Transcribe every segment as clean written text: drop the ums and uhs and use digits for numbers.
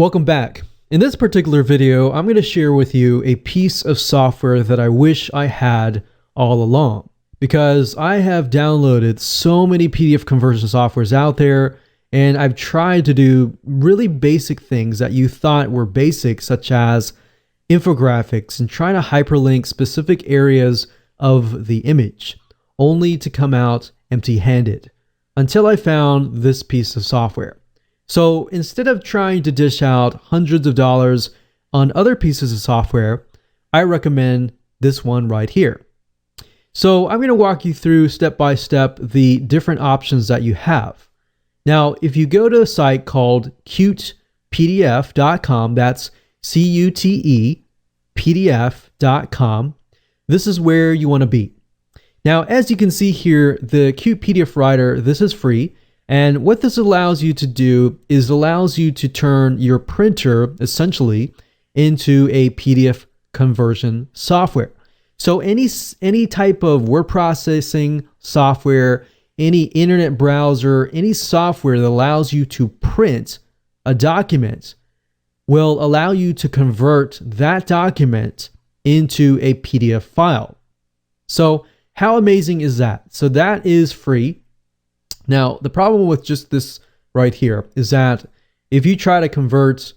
Welcome back. In this particular video, I'm going to share with you a piece of software that I wish I had all along, because I have downloaded so many PDF conversion softwares out there, and I've tried to do really basic things that you thought were basic, such as infographics and trying to hyperlink specific areas of the image, only to come out empty-handed, until I found this piece of software. So instead of trying to dish out hundreds of dollars on other pieces of software, I recommend this one right here. So I'm going to walk you through step by step the different options that you have. Now, if you go to a site called cutepdf.com, that's C-U-T-E PDF.com, this is where you want to be. Now, as you can see here, the Qt PDF Writer, this is free. And what this allows you to do is allows you to turn your printer essentially into a PDF conversion software. So any type of word processing software, any internet browser, any software that allows you to print a document will allow you to convert that document into a PDF file. So how amazing is that? So that is free. Now, the problem with just this right here is that if you try to convert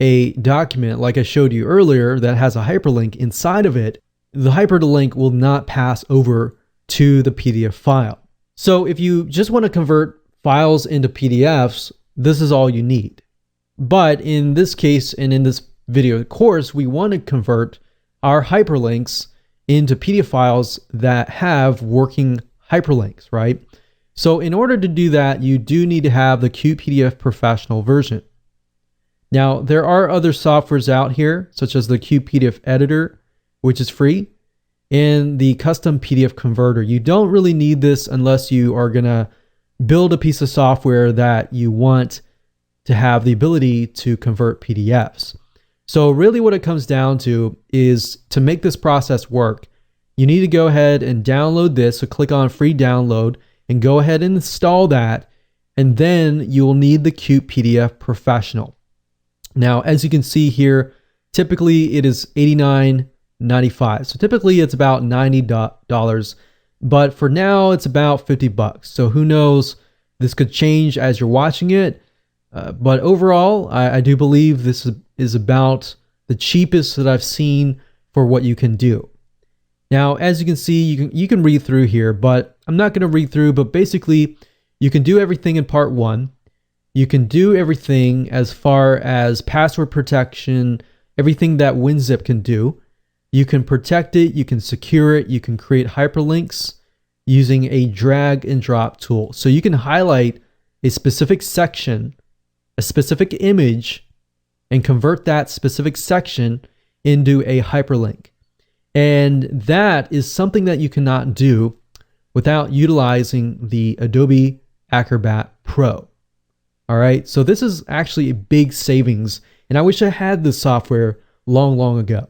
a document like I showed you earlier that has a hyperlink inside of it, the hyperlink will not pass over to the PDF file. So if you just want to convert files into PDFs, this is all you need. But in this case and in this video course, we want to convert our hyperlinks into PDF files that have working hyperlinks, right? So in order to do that, you do need to have the Qt PDF Professional version. Now, there are other softwares out here, such as the Qt PDF Editor, which is free, and the Custom PDF Converter. You don't really need this unless you are going to build a piece of software that you want to have the ability to convert PDFs. So really what it comes down to is to make this process work, you need to go ahead and download this. So click on free download and go ahead and install that, and then you will need the Qt PDF Professional. Now, as you can see here, typically it is $89.95. So typically it's about $90, but for now it's about $50. So who knows, this could change as you're watching it. But overall, I do believe this is about the cheapest that I've seen for what you can do. Now, as you can see, you can read through here, but I'm not going to read through, but basically you can do everything in part 1. You can do everything as far as password protection, everything that WinZip can do. You can protect it, you can secure it, you can create hyperlinks using a drag and drop tool. So you can highlight a specific section, a specific image, and convert that specific section into a hyperlink. And that is something that you cannot do without utilizing the Adobe Acrobat Pro. All right, so this is actually a big savings, and I wish I had this software long ago.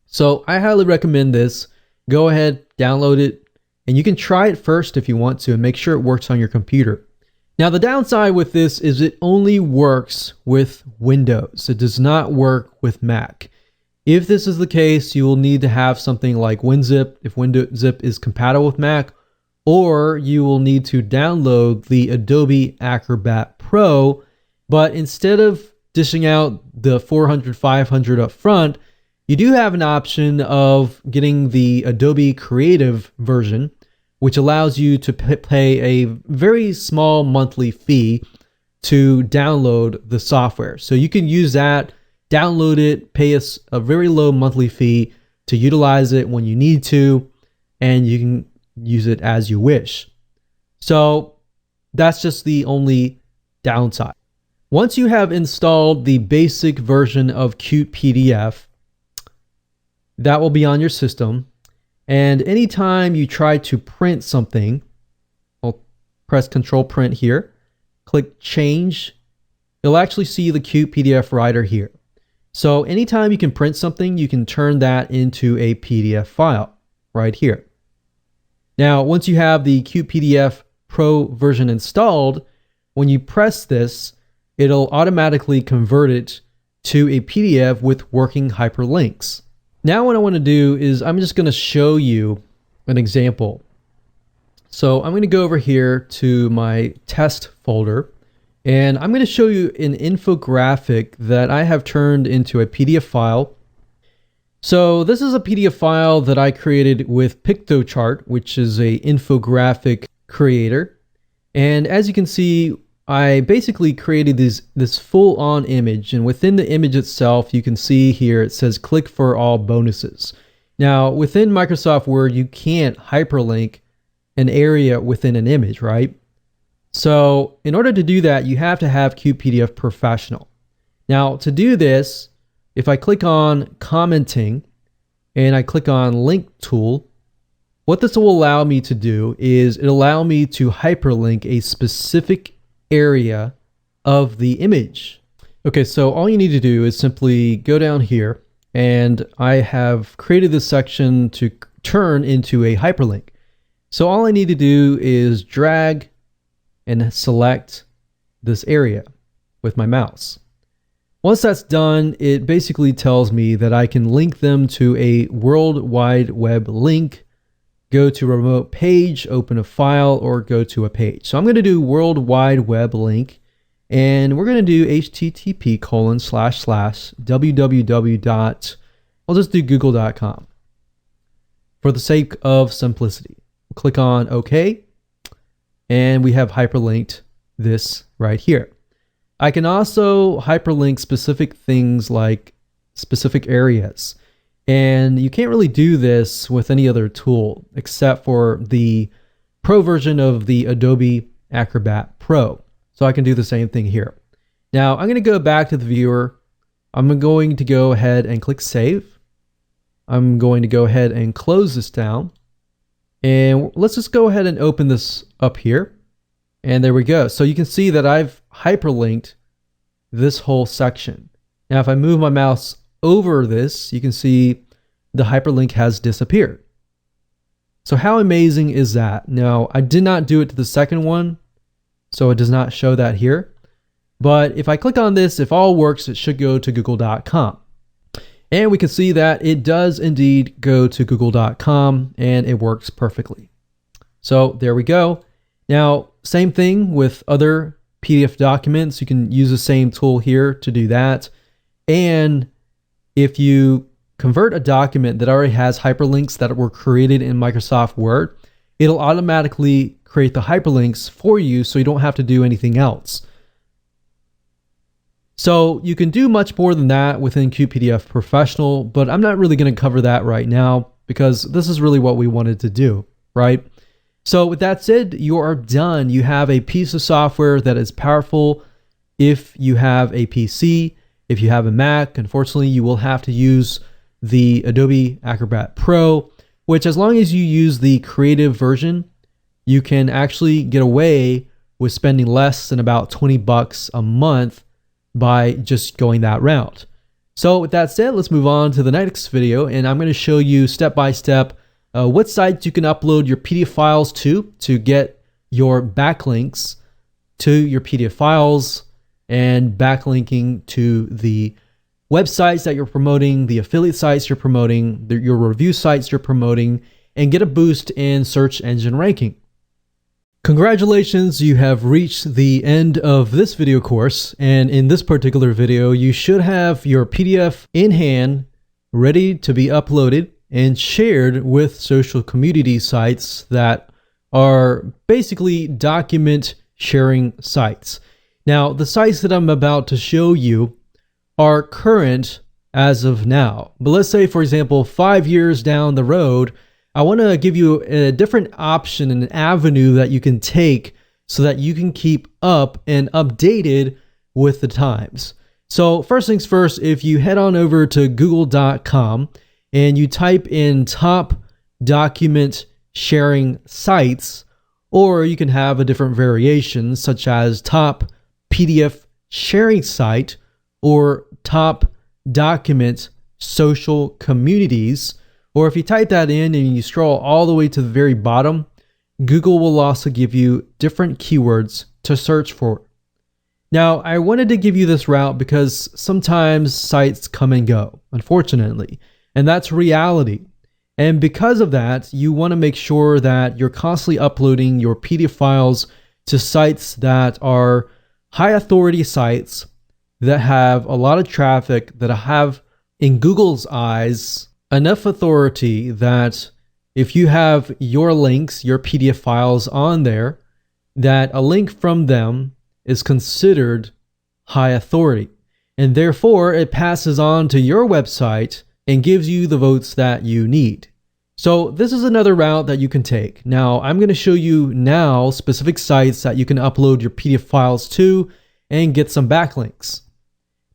So I highly recommend this. Go ahead, download it, and you can try it first if you want to and make sure it works on your computer. Now, the downside with this is it only works with Windows. It does not work with Mac. If this is the case, you will need to have something like WinZip if WinZip is compatible with Mac, or you will need to download the Adobe Acrobat Pro. But instead of dishing out the $400, $500 up front, you do have an option of getting the Adobe Creative version, which allows you to pay a very small monthly fee to download the software. So you can use that, download it, pay us a very low monthly fee to utilize it when you need to, and you can use it as you wish. So that's just the only downside. Once you have installed the basic version of Qt PDF, that will be on your system. And anytime you try to print something, I'll press Control Print here, click Change, you'll actually see the Qt PDF Writer here. So anytime you can print something, you can turn that into a PDF file right here. Now, once you have the Qt PDF Pro version installed, when you press this, it'll automatically convert it to a PDF with working hyperlinks. Now what I want to do is I'm just going to show you an example. So I'm going to go over here to my test folder, and I'm going to show you an infographic that I have turned into a PDF file. So this is a PDF file that I created with Pictochart, which is a infographic creator. And as you can see, I basically created this full-on image, and within the image itself, you can see here it says click for all bonuses. Now, within Microsoft Word, you can't hyperlink an area within an image, right? So in order to do that, you have to have QPDF Professional. Now, to do this, if I click on commenting and I click on link tool, what this will allow me to do is it'll allow me to hyperlink a specific area of the image. Okay, so all you need to do is simply go down here, and I have created this section to turn into a hyperlink. So all I need to do is drag and select this area with my mouse. Once that's done, it basically tells me that I can link them to a World Wide Web link, go to a remote page, open a file, or go to a page. So I'm going to do World Wide Web link, and we're going to do http://www. I'll just do google.com for the sake of simplicity. We'll click on OK, and we have hyperlinked this right here. I can also hyperlink specific things like specific areas. And you can't really do this with any other tool except for the Pro version of the Adobe Acrobat Pro. So I can do the same thing here. Now I'm going to go back to the viewer. I'm going to go ahead and click Save. I'm going to go ahead and close this down. And let's just go ahead and open this up here. And there we go. So you can see that I've hyperlinked this whole section. Now if I move my mouse over this, you can see the hyperlink has disappeared. So how amazing is that? Now, I did not do it to the second one, so it does not show that here. But if I click on this, if all works, it should go to google.com. And we can see that it does indeed go to google.com, and it works perfectly. So there we go. Now, same thing with other PDF documents. You can use the same tool here to do that. And if you convert a document that already has hyperlinks that were created in Microsoft Word, it'll automatically create the hyperlinks for you so you don't have to do anything else. So you can do much more than that within QPDF Professional, but I'm not really going to cover that right now because this is really what we wanted to do, right? So with that said, you are done. You have a piece of software that is powerful if you have a PC. If you have a Mac, unfortunately, you will have to use the Adobe Acrobat Pro, which as long as you use the creative version, you can actually get away with spending less than about $20 a month by just going that route. So with that said, let's move on to the next video, and I'm going to show you step by step what sites you can upload your PDF files to get your backlinks to your PDF files, and backlinking to the websites that you're promoting, the affiliate sites you're promoting, your review sites you're promoting, and get a boost in search engine ranking. Congratulations, you have reached the end of this video course, and in this particular video, you should have your PDF in hand, ready to be uploaded and shared with social community sites that are basically document sharing sites. Now, the sites that I'm about to show you are current as of now, but let's say, for example, 5 years down the road, I want to give you a different option and an avenue that you can take so that you can keep up and updated with the times. So first things first, if you head on over to google.com and you type in top document sharing sites, or you can have a different variation such as top PDF sharing site or top document social communities. Or if you type that in and you scroll all the way to the very bottom, Google will also give you different keywords to search for. Now, I wanted to give you this route because sometimes sites come and go, unfortunately, and that's reality. And because of that, you want to make sure that you're constantly uploading your PDF files to sites that are high authority sites that have a lot of traffic, that have, in Google's eyes, enough authority that if you have your links, your PDF files on there, that a link from them is considered high authority. And therefore, it passes on to your website and gives you the votes that you need. So this is another route that you can take. Now, I'm going to show you now specific sites that you can upload your PDF files to and get some backlinks.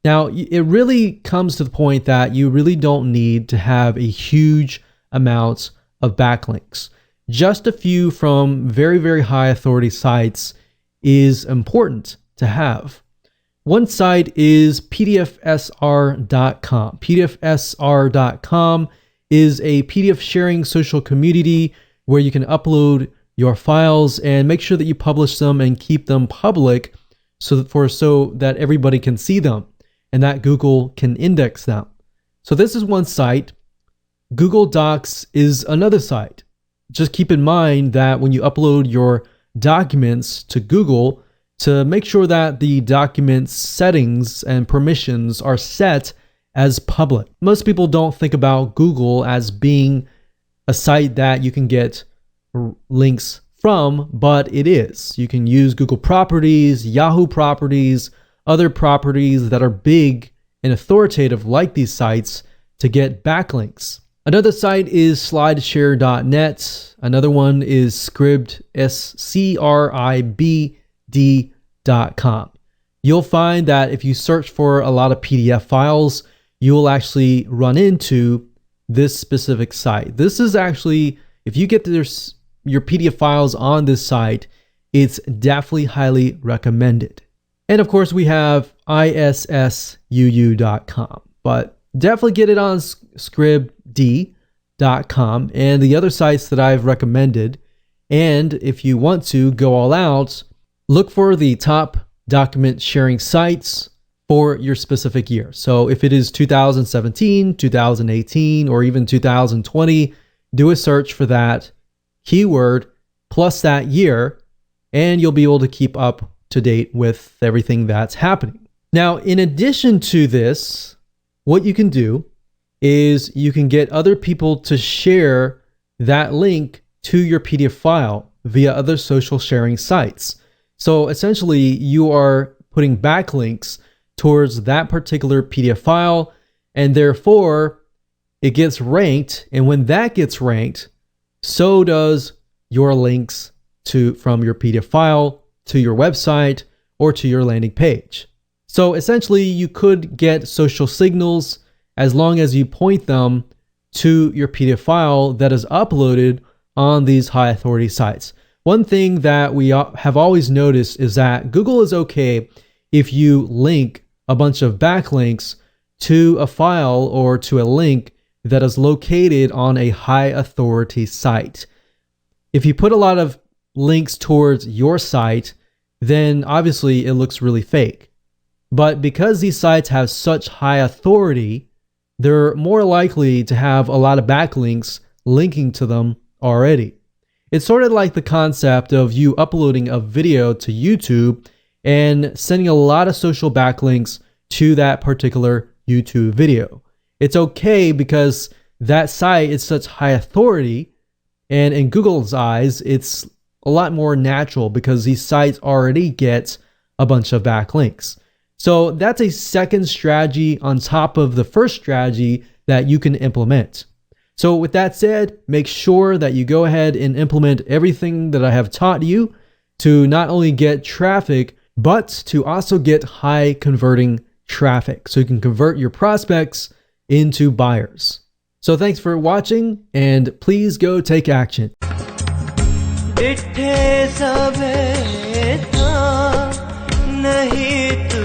Now, it really comes to the point that you really don't need to have a huge amount of backlinks. Just a few from very, very high authority sites is important to have. One site is pdfsr.com. pdfsr.com is a PDF sharing social community where you can upload your files and make sure that you publish them and keep them public so that everybody can see them and that Google can index them. So this is one site. Google Docs is another site. Just keep in mind that when you upload your documents to Google, to make sure that the document settings and permissions are set as public. Most people don't think about Google as being a site that you can get links from, but it is. You can use Google properties, Yahoo properties, other properties that are big and authoritative like these sites to get backlinks. Another site is slideshare.net. Another one is Scribd, SCRIBD.com. You'll find that if you search for a lot of PDF files, you'll actually run into this specific site. This is actually, if you get your PDF files on this site, it's definitely highly recommended. And of course, we have issuu.com, but definitely get it on scribd.com and the other sites that I've recommended. And if you want to go all out, look for the top document sharing sites for your specific year. So if it is 2017, 2018, or even 2020, do a search for that keyword plus that year, and you'll be able to keep up to date with everything that's happening. Now, in addition to this, what you can do is you can get other people to share that link to your PDF file via other social sharing sites. So essentially, you are putting backlinks towards that particular PDF file, and therefore it gets ranked. And when that gets ranked, so does your links from your PDF file to your website or to your landing page. So essentially, you could get social signals as long as you point them to your PDF file that is uploaded on these high authority sites. One thing that we have always noticed is that Google is okay if you link a bunch of backlinks to a file or to a link that is located on a high authority site. If you put a lot of links towards your site, then obviously it looks really fake. But because these sites have such high authority, they're more likely to have a lot of backlinks linking to them already. It's sort of like the concept of you uploading a video to YouTube and sending a lot of social backlinks to that particular YouTube video. It's okay because that site is such high authority, and in Google's eyes, it's a lot more natural because these sites already get a bunch of backlinks. So that's a second strategy on top of the first strategy that you can implement. So with that said, make sure that you go ahead and implement everything that I have taught you to not only get traffic, but to also get high converting traffic so you can convert your prospects into buyers. So thanks for watching, and please go take action. नहीं